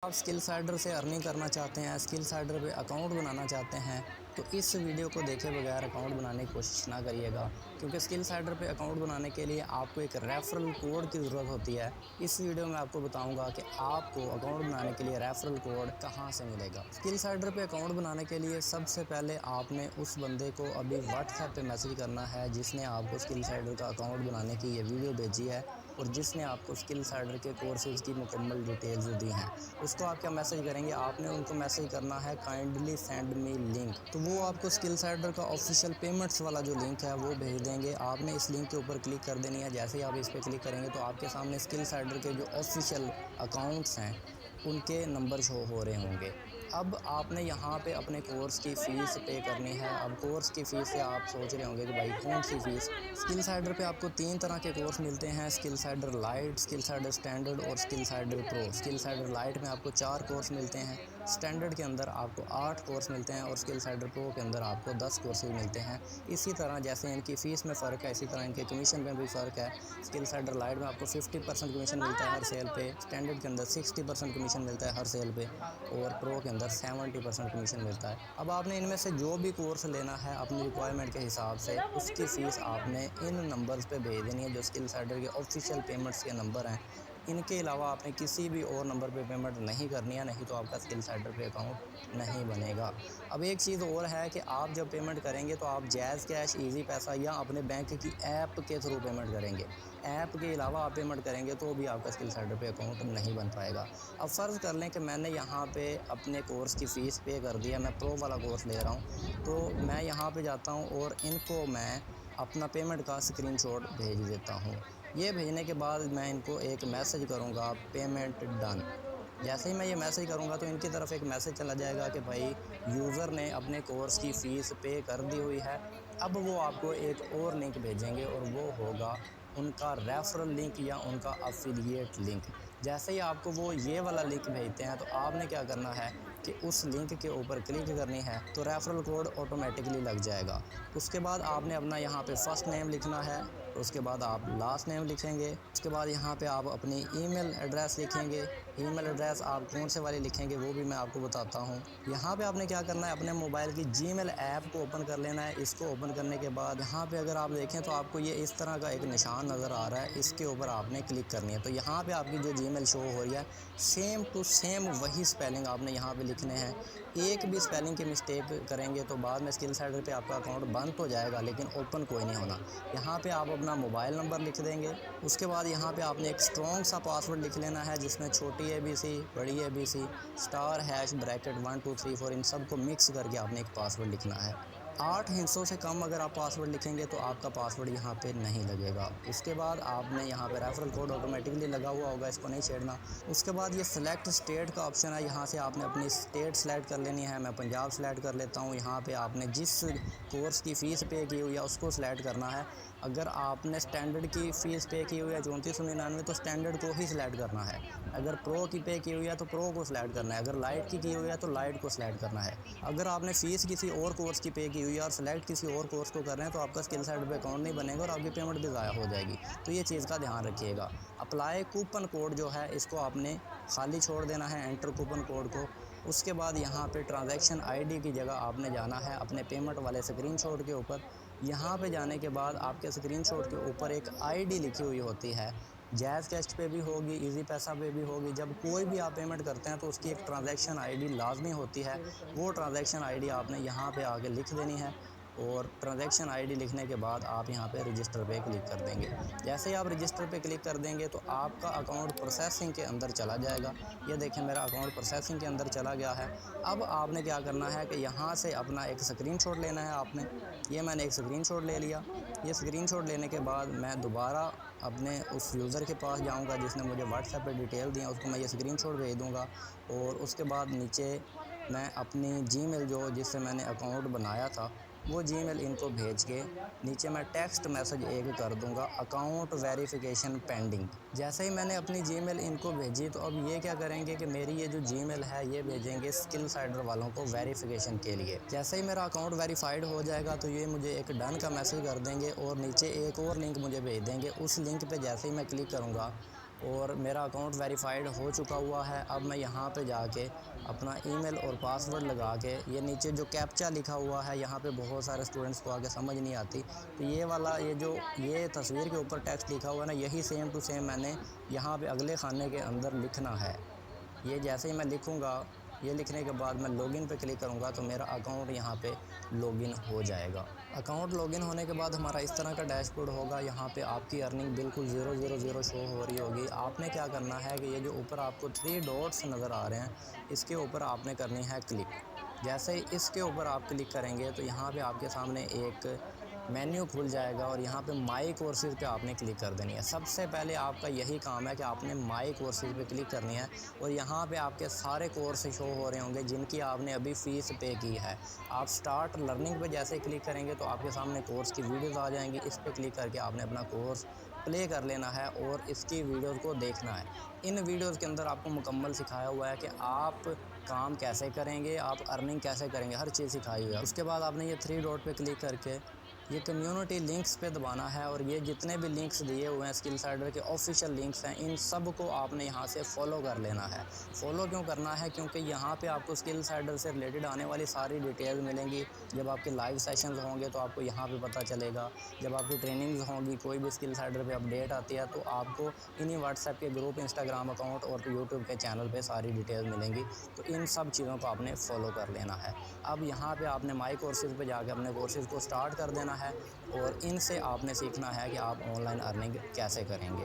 आप skill cider से earning करना चाहते हैं, स्किल साइडर पे अकाउंट बनाना चाहते हैं, तो इस वीडियो को देखे बगैर अकाउंट बनाने की कोशिश ना करिएगा, क्योंकि स्किल साइडर पे अकाउंट बनाने के लिए आपको एक रेफरल कोड की ज़रूरत होती है। इस वीडियो में आपको बताऊंगा कि आपको अकाउंट बनाने के लिए रेफरल कोड कहां से मिलेगा। स्किल साइडर पे अकाउंट बनाने के लिए सबसे पहले आपने उस बंदे को अभी व्हाट्सएप पे मैसेज करना है जिसने आपको स्किल साइडर का अकाउंट बनाने की ये वीडियो भेजी है और जिसने आपको स्किल साइडर के कोर्सेज़ की मुकम्मल डिटेल्स दी हैं। उसको आप क्या मैसेज करेंगे, आपने उनको मैसेज करना है काइंडली सेंड मी लिंक। तो वो आपको स्किल साइडर का ऑफिशियल पेमेंट्स वाला जो लिंक है वो भेज देंगे। आपने इस लिंक के ऊपर क्लिक कर देनी है। जैसे ही आप इस पर क्लिक करेंगे तो आपके सामने स्किल साइडर के जो ऑफिशियल अकाउंट्स हैं उनके नंबर शो हो रहे होंगे। अब आपने यहाँ पे अपने कोर्स की फ़ीस पे करनी है। अब कोर्स की फ़ीस से आप सोच रहे होंगे कि भाई कौन सी फ़ीस। स्किल साइडर पे आपको 3 तरह के कोर्स मिलते हैं, skill sider lite, skill sider standard और skill sider pro. Skill sider lite में आपको 4 कोर्स मिलते हैं, स्टैंडर्ड के अंदर आपको 8 कोर्स मिलते हैं और स्किल साइडर प्रो के अंदर आपको 10 कोर्सेज मिलते हैं। इसी तरह जैसे इनकी फ़ीस में फ़र्क है, इसी तरह इनके कमीशन में भी फ़र्क है। स्किल साइडर लाइट में आपको 50% कमीशन मिलता है हर सेल पे, स्टैंडर्ड के अंदर 60% कमीशन मिलता है हर सेल पे और प्रो के अंदर 70% कमीशन मिलता है। अब आपने इनमें से जो भी कोर्स लेना है अपनी रिक्वायरमेंट के हिसाब से उसकी फ़ीस आपने इन नंबर्स पे भेज देनी है जो स्किल साइडर के ऑफिशियल पेमेंट्स के नंबर हैं। इनके अलावा आपने किसी भी और नंबर पे पेमेंट नहीं करनी है, नहीं तो आपका स्किल साइडर पे अकाउंट नहीं बनेगा। अब एक चीज़ और है कि आप जब पेमेंट करेंगे तो आप जैज़ कैश, ईजी पैसा या अपने बैंक की ऐप के थ्रू पेमेंट करेंगे। ऐप के अलावा आप पेमेंट करेंगे तो भी आपका स्किल साइडर पे अकाउंट नहीं बन पाएगा। अब फ़र्ज़ कर लें कि मैंने यहाँ पे अपने कोर्स की फ़ीस पे कर दी है, मैं प्रो वाला कोर्स ले रहा हूँ, तो मैं यहाँ पे जाता हूँ और इनको मैं अपना पेमेंट का स्क्रीनशॉट भेज देता हूँ। ये भेजने के बाद मैं इनको एक मैसेज करूँगा, पेमेंट डन। जैसे ही मैं ये मैसेज करूँगा तो इनकी तरफ एक मैसेज चला जाएगा कि भाई यूज़र ने अपने कोर्स की फ़ीस पे कर दी हुई है। अब वो आपको एक और लिंक भेजेंगे और वो होगा उनका रेफ़रल लिंक या उनका एफ़िलिएट लिंक। जैसे ही आपको वो ये वाला लिंक भेजते हैं तो आपने क्या करना है कि उस लिंक के ऊपर क्लिक करनी है, तो रेफ़रल कोड ऑटोमेटिकली लग जाएगा। उसके बाद आपने अपना यहाँ पे फ़र्स्ट नेम लिखना है, उसके बाद आप लास्ट नेम लिखेंगे, उसके बाद यहाँ पे आप अपनी ईमेल एड्रेस लिखेंगे। ईमेल एड्रेस आप कौन से वाले लिखेंगे वो भी मैं आपको बताता हूँ। यहाँ पे आपने क्या करना है, अपने मोबाइल की जीमेल ऐप को ओपन कर लेना है। इसको ओपन करने के बाद यहाँ पे अगर आप देखें तो आपको ये इस तरह का एक निशान नज़र आ रहा है, इसके ऊपर आपने क्लिक करनी है। तो यहाँ पे आपकी जो जीमेल शो हो रही है सेम टू सेम वही स्पेलिंग आपने यहाँ पे लिखने हैं। एक भी स्पेलिंग की मिस्टेक करेंगे तो बाद में स्किल साइडर पे आपका अकाउंट बंद तो जाएगा लेकिन ओपन कोई नहीं होना। यहाँ पे आप अपना मोबाइल नंबर लिख देंगे। उसके बाद यहाँ पे आपने एक स्ट्रॉन्ग सा पासवर्ड लिख लेना है जिसमें छोटी ABC, बड़ी ABC, स्टार हैश ब्रैकेट 1 2 3 4 इन सब को मिक्स करके आपने एक पासवर्ड लिखना है। 8 हिस्सों से कम अगर आप पासवर्ड लिखेंगे तो आपका पासवर्ड यहाँ पे नहीं लगेगा। उसके बाद आपने यहाँ पे रेफरल कोड ऑटोमेटिकली लगा हुआ होगा, इसको नहीं छेड़ना। उसके बाद ये सिलेक्ट स्टेट का ऑप्शन है, यहाँ से आपने अपनी स्टेट सेलेक्ट कर लेनी है। मैं पंजाब सेलेक्ट कर लेता हूँ। यहाँ पे आपने जिस कोर्स की फ़ीस पे की हुई है उसको सेलेक्ट करना है। अगर आपने स्टैंडर्ड की फ़ीस पे की हुई है 3499 तो स्टैंडर्ड को ही सिलेक्ट करना है। अगर प्रो की पे की हुई है तो प्रो को सिलेक्ट करना है। अगर लाइट की हुई है तो लाइट को सिलेक्ट करना है। अगर आपने फ़ीस किसी और कोर्स की पे की हुई है और सिलेक्ट किसी और कोर्स को कर रहे हैं तो आपका स्किल साइडर पे अकाउंट नहीं बनेगा और आपकी पेमेंट भी ज़ाया हो जाएगी। तो ये चीज़ का ध्यान रखिएगा। अप्लाई कूपन कोड जो है इसको आपने खाली छोड़ देना है, एंटर कूपन कोड को। उसके बाद यहाँ पे ट्रांजैक्शन आईडी की जगह आपने जाना है अपने पेमेंट वाले स्क्रीनशॉट के ऊपर। यहाँ पे जाने के बाद आपके स्क्रीनशॉट के ऊपर एक आईडी लिखी हुई होती है। जैज़ कैश पे भी होगी, इजी पैसा पे भी होगी। जब कोई भी आप पेमेंट करते हैं तो उसकी एक ट्रांजैक्शन आईडी लाजमी होती है। वो ट्रांजैक्शन आईडी आपने यहाँ पे आके लिख देनी है और ट्रांजैक्शन आईडी लिखने के बाद आप यहाँ पे रजिस्टर पे क्लिक कर देंगे। जैसे ही आप रजिस्टर पे क्लिक कर देंगे तो आपका अकाउंट प्रोसेसिंग के अंदर चला जाएगा। ये देखें मेरा अकाउंट प्रोसेसिंग के अंदर चला गया है। अब आपने क्या करना है कि यहाँ से अपना एक स्क्रीनशॉट लेना है आपने। ये मैंने एक स्क्रीनशॉट ले लिया। ये स्क्रीनशॉट लेने के बाद मैं दोबारा अपने उस यूज़र के पास जाऊंगा जिसने मुझे व्हाट्सएप पे डिटेल दी है, उसको मैं ये स्क्रीनशॉट भेज दूंगा और उसके बाद नीचे मैं अपनी जीमेल जो जिससे मैंने अकाउंट बनाया था वो जीमेल इनको भेज के नीचे मैं टेक्स्ट मैसेज एक कर दूंगा, अकाउंट वेरिफिकेशन पेंडिंग। जैसे ही मैंने अपनी जीमेल इनको भेजी तो अब ये क्या करेंगे कि मेरी ये जो जीमेल है ये भेजेंगे स्किल साइडर वालों को वेरिफिकेशन के लिए। जैसे ही मेरा अकाउंट वेरीफाइड हो जाएगा तो ये मुझे एक डन का मैसेज कर देंगे और नीचे एक और लिंक मुझे भेज देंगे। उस लिंक पे जैसे ही मैं क्लिक करूँगा और मेरा अकाउंट वेरीफाइड हो चुका हुआ है। अब मैं यहाँ पे जाके अपना ईमेल और पासवर्ड लगा के, ये नीचे जो कैप्चा लिखा हुआ है यहाँ पे बहुत सारे स्टूडेंट्स को आगे समझ नहीं आती, तो ये वाला ये तस्वीर के ऊपर टेक्स्ट लिखा हुआ है ना, यही सेम टू सेम मैंने यहाँ पे अगले खाने के अंदर लिखना है। ये जैसे ही मैं लिखूँगा, ये लिखने के बाद मैं लॉगिन पे क्लिक करूँगा तो मेरा अकाउंट यहाँ पे लॉगिन हो जाएगा। अकाउंट लॉगिन होने के बाद हमारा इस तरह का डैशबोर्ड होगा। यहाँ पे आपकी अर्निंग बिल्कुल 000 शो हो रही होगी। आपने क्या करना है कि ये जो ऊपर आपको 3 डॉट्स नज़र आ रहे हैं, इसके ऊपर आपने करनी है क्लिक। जैसे ही इसके ऊपर आप क्लिक करेंगे तो यहाँ पे आपके सामने एक मेन्यू खुल जाएगा और यहाँ पे माई कोर्सेज़ पे आपने क्लिक कर देनी है। सबसे पहले आपका यही काम है कि आपने माई कोर्सेज़ पे क्लिक करनी है और यहाँ पे आपके सारे कोर्स शो हो रहे होंगे जिनकी आपने अभी फ़ीस पे की है। आप स्टार्ट लर्निंग पे जैसे क्लिक करेंगे तो आपके सामने कोर्स की वीडियोज़ आ जाएंगी। इस पर क्लिक करके आपने अपना कोर्स प्ले कर लेना है और इसकी वीडियोज़ को देखना है। इन वीडियोज़ के अंदर आपको मुकम्मल सिखाया हुआ है कि आप काम कैसे करेंगे, आप अर्निंग कैसे करेंगे, हर चीज़ सिखाई हुई है। उसके बाद आपने ये 3 डॉट पे क्लिक करके ये कम्युनिटी लिंक्स पे दबाना है और ये जितने भी लिंक्स दिए हुए हैं स्किलसाइडर के ऑफिशियल लिंक्स हैं, इन सब को आपने यहाँ से फॉलो कर लेना है। फॉलो क्यों करना है? क्योंकि यहाँ पे आपको स्किलसाइडर से रिलेटेड आने वाली सारी डिटेल मिलेंगी। जब आपके लाइव सेशंस होंगे तो आपको यहाँ पे पता चलेगा। जब आपकी ट्रेनिंग्स होंगी, कोई भी स्किलसाइडर पे अपडेट आती है तो आपको इन्हीं व्हाट्सएप के ग्रुप, इंस्टाग्राम अकाउंट और यूट्यूब के चैनल पे सारी डिटेल मिलेंगी। तो इन सब चीज़ों को आपने फॉलो कर लेना है। अब यहाँ पे आपने माई कोर्सेज़ पे जाके अपने कोर्सेज़ को स्टार्ट कर देना है और इनसे आपने सीखना है कि आप ऑनलाइन अर्निंग कैसे करेंगे।